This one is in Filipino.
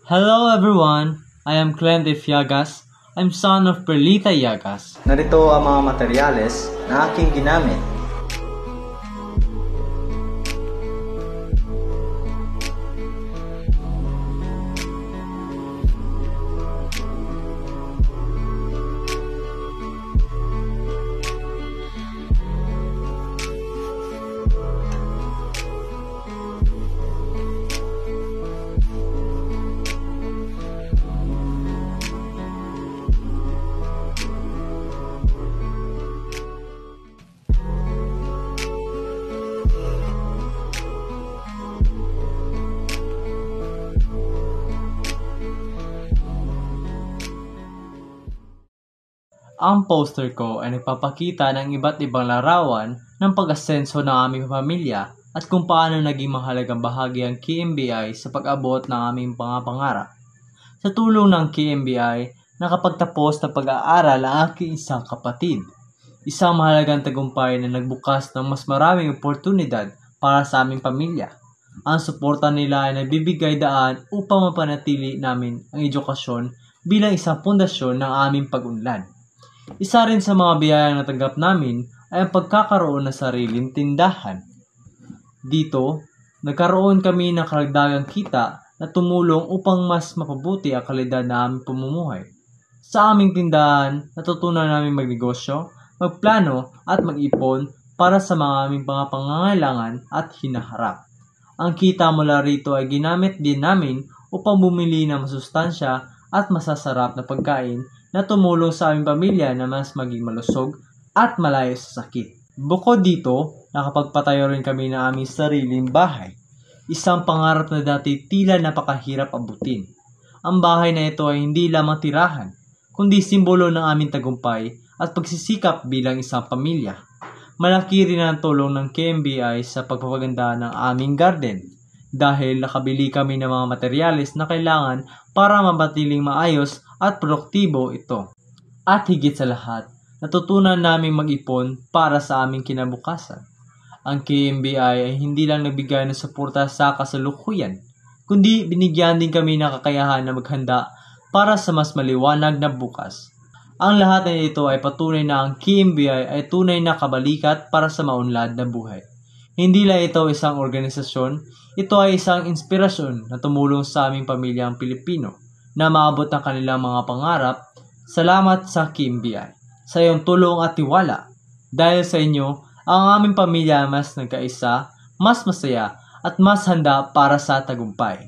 Hello everyone, I am Clendif Yagas. I'm son of Perlita Yagas. Narito ang mga materyales na aking ginamit. Ang poster ko ay nagpapakita ng iba't ibang larawan ng pag-asenso ng aming pamilya at kung paano naging mahalagang bahagi ang KMBI sa pag-abot ng aming mga pangarap. Sa tulong ng KMBI, nakapagtapos ng pag-aaral ang aking isang kapatid. Isang mahalagang tagumpay na nagbukas ng mas maraming oportunidad para sa aming pamilya. Ang suporta nila ay nagbibigay daan upang mapanatili namin ang edukasyon bilang isang pundasyon ng aming pag-unlad. Isa rin sa mga biyayang natanggap namin ay ang pagkakaroon ng sariling tindahan. Dito, nagkaroon kami ng karagdagang kita na tumulong upang mas mapabuti ang kalidad ng aming pamumuhay. Sa aming tindahan, natutunan namin magnegosyo, magplano at mag-ipon para sa mga aming mga pangangailangan at hinaharap. Ang kita mula rito ay ginamit din namin upang bumili ng masustansya at masasarap na pagkain na tumulong sa aming pamilya na mas maging malusog at malayo sa sakit. Bukod dito, nakapagpatayo rin kami ng aming sariling bahay. Isang pangarap na dati tila napakahirap abutin. Ang bahay na ito ay hindi lamang tirahan, kundi simbolo ng aming tagumpay at pagsisikap bilang isang pamilya. Malaki rin ang tulong ng KMBI sa pagpapaganda ng aming garden dahil nakabili kami ng mga materyales na kailangan para mabatiling maayos at produktibo ito. At higit sa lahat, natutunan naming mag-ipon para sa aming kinabukasan. Ang KMBI ay hindi lang nagbigay ng suporta sa kasalukuyan, kundi binigyan din kami ng kakayahan na maghanda para sa mas maliwanag na bukas. Ang lahat na ito ay patunay na ang KMBI ay tunay na kabalikat para sa maunlad na buhay. Hindi lang ito isang organisasyon, ito ay isang inspirasyon na tumulong sa aming pamilyang Pilipino na maabot ang kanilang mga pangarap. Salamat sa KMBI, sa iyong tulong at tiwala. Dahil sa inyo, ang aming pamilya mas nagkaisa, mas masaya, at mas handa para sa tagumpay.